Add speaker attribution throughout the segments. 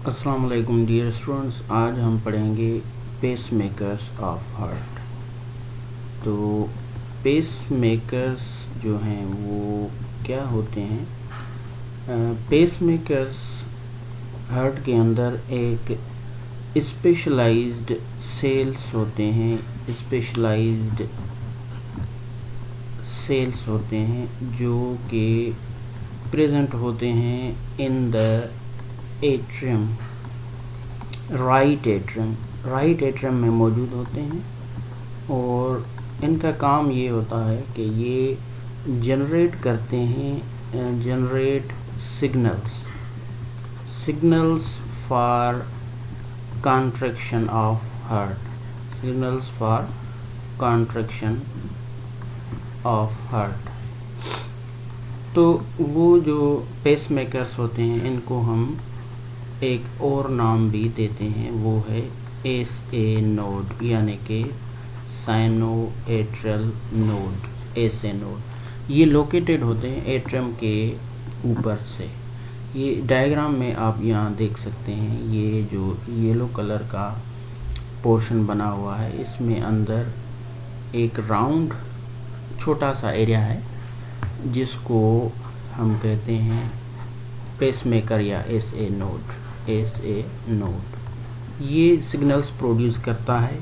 Speaker 1: अस्सलाम वालेकुम dear students. आज हम पढ़ेंगे पेस मेकर्स ऑफ हार्ट। तो पेस मेकर्स जो हैं वो क्या होते हैं? पेस मेकर्स हार्ट के अंदर एक स्पेशलाइज्ड सेल्स होते हैं, स्पेशलाइज्ड सेल्स होते हैं जो कि प्रेजेंट होते हैं in the atrium, right atrium में मौजूद होते हैं। और इनका काम ये होता है कि ये जनरेट करते हैं, generate signals for contraction of heart, signals for contraction of heart. तो वो जो पेस मेकर्स होते हैं इनको हम एक और नाम भी देते हैं, वो है SA नोड, यानी कि cyano atrial node, SA node. ये लोकेटेड होते हैं एट्रियम के ऊपर से। ये डायग्राम में आप यहाँ देख सकते हैं, ये जो येलो कलर का पोर्शन बना हुआ है इसमें अंदर एक राउंड छोटा सा एरिया है जिसको हम कहते हैं पेसमेकर या SA नोड। ये सिग्नल्स प्रोड्यूस करता है।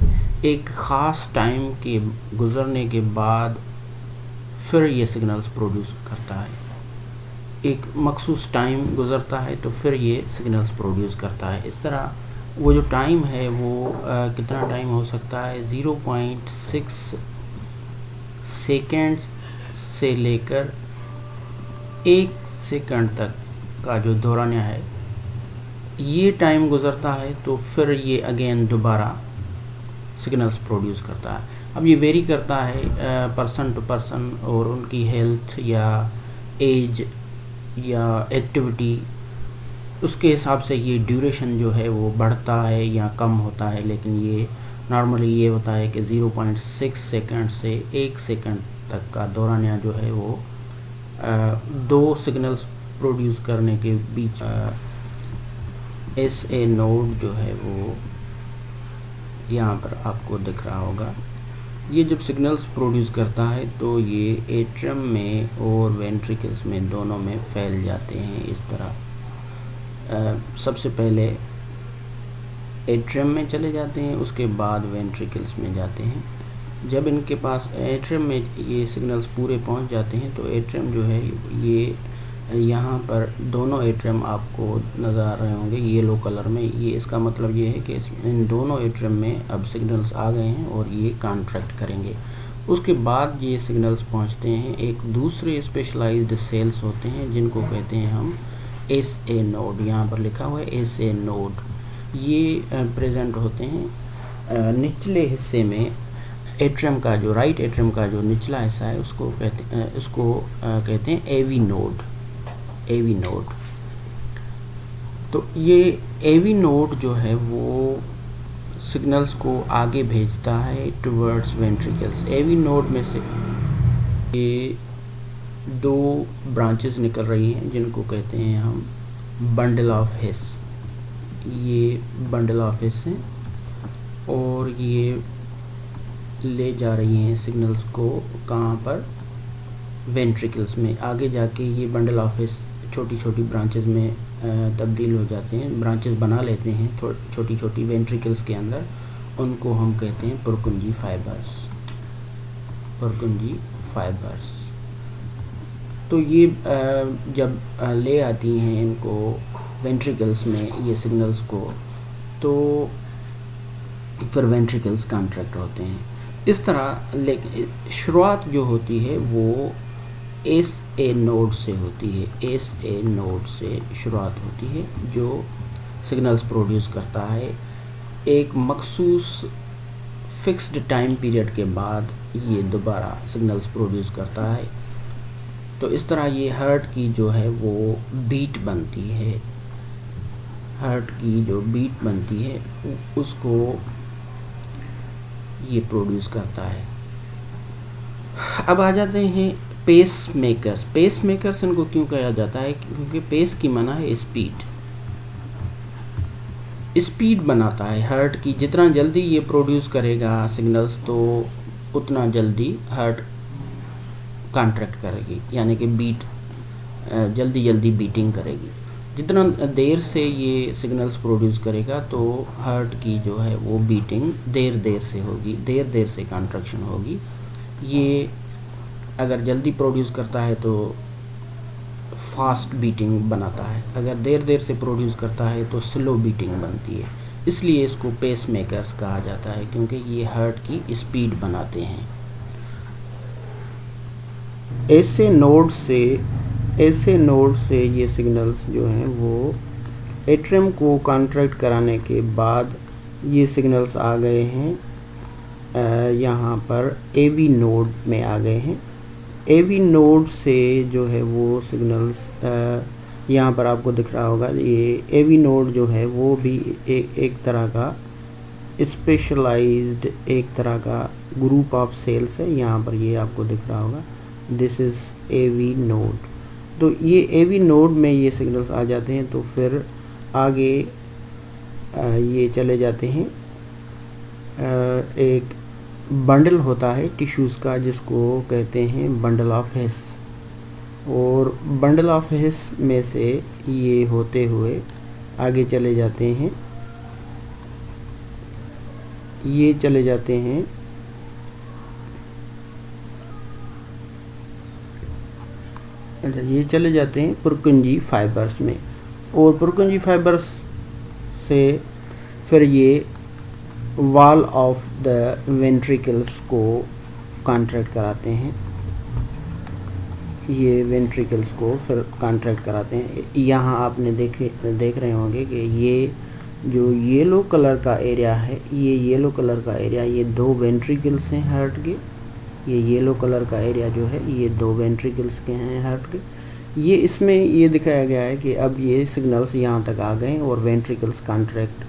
Speaker 1: एक ख़ास टाइम के गुज़रने के बाद फिर ये सिग्नल्स प्रोड्यूस करता है। एक मखसूस टाइम गुज़रता है तो फिर ये सिग्नल्स प्रोड्यूस करता है। इस तरह वो जो टाइम है वो कितना टाइम हो सकता है? 0.6 सेकेंड से लेकर 1 सेकंड तक का जो दौरानिया है, ये टाइम गुज़रता है तो फिर ये अगेन दोबारा सिग्नल्स प्रोड्यूस करता है। अब ये वेरी करता है पर्सन टू पर्सन और उनकी हेल्थ या एज या एक्टिविटी, उसके हिसाब से ये ड्यूरेशन जो है वो बढ़ता है या कम होता है। लेकिन ये नॉर्मली ये होता है कि 0.6 सेकंड से 1 सेकंड तक का दौरानिया जो है वो दो सिग्नल्स प्रोड्यूस करने के बीच SA नोड जो है वो यहाँ पर आपको दिख रहा होगा। ये जब सिग्नल्स प्रोड्यूस करता है तो ये एट्रियम में और वेंट्रिकल्स में दोनों में फैल जाते हैं। इस तरह सबसे पहले एट्रियम में चले जाते हैं, उसके बाद वेंट्रिकल्स में जाते हैं। जब इनके पास एट्रियम में ये सिग्नल्स पूरे पहुंच जाते हैं तो एट्रियम जो है ये यहाँ पर दोनों एट्रियम आपको नज़र आ रहे होंगे येलो कलर में। ये इसका मतलब ये है कि इन दोनों एट्रियम में अब सिग्नल्स आ गए हैं और ये कॉन्ट्रैक्ट करेंगे। उसके बाद ये सिग्नल्स पहुँचते हैं एक दूसरे स्पेशलाइज्ड सेल्स होते हैं जिनको कहते हैं हम SA नोड। यहाँ पर लिखा हुआ है SA नोड। ये प्रेजेंट होते हैं निचले हिस्से में एट्रियम का, जो राइट एट्रियम का जो निचला हिस्सा है उसको कहते हैं AV नोड। तो ये AV नोड जो है वो सिग्नल्स को आगे भेजता है टुवर्ड्स वेंट्रिकल्स। AV नोड में से ये दो ब्रांचेस निकल रही हैं जिनको कहते हैं हम बंडल ऑफ हिस। ये बंडल ऑफ हिस हैं और ये ले जा रही हैं सिग्नल्स को कहाँ पर? वेंट्रिकल्स में। आगे जाके ये बंडल ऑफ हिस छोटी छोटी ब्रांचेस में तब्दील हो जाते हैं, ब्रांचेस बना लेते हैं छोटी छोटी वेंट्रिकल्स के अंदर। उनको हम कहते हैं पुरकुंजी फाइबर्स। तो ये जब ले आती हैं इनको वेंट्रिकल्स में ये सिग्नल्स को, तो फिर वेंट्रिकल्स कॉन्ट्रैक्ट होते हैं। इस तरह लेकिन शुरुआत जो होती है वो SA नोड से होती है। SA नोड से शुरुआत होती है जो सिग्नल्स प्रोड्यूस करता है। एक मखसूस फिक्स्ड टाइम पीरियड के बाद ये दोबारा सिग्नल्स प्रोड्यूस करता है। तो इस तरह ये हार्ट की जो है वो बीट बनती है, हार्ट की जो बीट बनती है उसको ये प्रोड्यूस करता है। अब आ जाते हैं पेस मेकर्स इनको क्यों कहा जाता है? क्योंकि पेस की माना है स्पीड। स्पीड बनाता है हार्ट की। जितना जल्दी ये प्रोड्यूस करेगा सिग्नल्स तो उतना जल्दी हार्ट कॉन्ट्रैक्ट करेगी, यानी कि बीट जल्दी जल्दी बीटिंग करेगी। जितना देर से ये सिग्नल्स प्रोड्यूस करेगा तो हार्ट की जो है वो बीटिंग देर देर से होगी, देर देर से कॉन्ट्रैक्शन होगी। ये अगर जल्दी प्रोड्यूस करता है तो फास्ट बीटिंग बनाता है, अगर देर देर से प्रोड्यूस करता है तो स्लो बीटिंग बनती है। इसलिए इसको पेस मेकर्स कहा जाता है, क्योंकि ये हार्ट की स्पीड बनाते हैं। ऐसे नोड से ये सिग्नल्स जो हैं वो एट्रियम को कॉन्ट्रैक्ट कराने के बाद ये सिग्नल्स आ गए हैं यहाँ पर एवी नोड में आ गए हैं। एवी नोड से जो है वो सिग्नल्स यहाँ पर आपको दिख रहा होगा, ये एवी नोड जो है वो भी एक तरह का स्पेशलाइज्ड एक तरह का ग्रुप ऑफ सेल्स है। यहाँ पर ये आपको दिख रहा होगा, दिस इज़ एवी नोड। तो ये एवी नोड में ये सिग्नल्स आ जाते हैं तो फिर आगे ये चले जाते हैं। एक बंडल होता है टिश्यूज़ का जिसको कहते हैं बंडल ऑफ हिस, और बंडल ऑफ हिस में से ये होते हुए आगे चले जाते हैं। ये चले जाते हैं पुरकुंजी फाइबर्स में, और पुरकुंजी फाइबर्स से फिर ये वॉल ऑफ द वेंट्रिकल्स को कॉन्ट्रैक्ट कराते हैं। ये वेंट्रिकल्स को फिर कॉन्ट्रैक्ट कराते हैं। यहाँ आपने देख रहे होंगे कि ये जो येलो कलर का एरिया है, ये येलो कलर का एरिया ये दो वेंट्रिकल्स हैं हार्ट के। ये येलो कलर का एरिया जो है ये दो वेंट्रिकल्स के हैं हार्ट के। ये इसमें ये दिखाया गया है कि अब ये सिग्नल्स यहाँ तक आ गए और वेंट्रिकल्स कॉन्ट्रैक्ट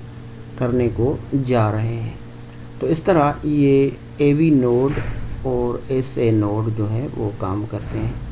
Speaker 1: करने को जा रहे हैं। तो इस तरह ये एवी नोड और एसए नोड जो है वो काम करते हैं।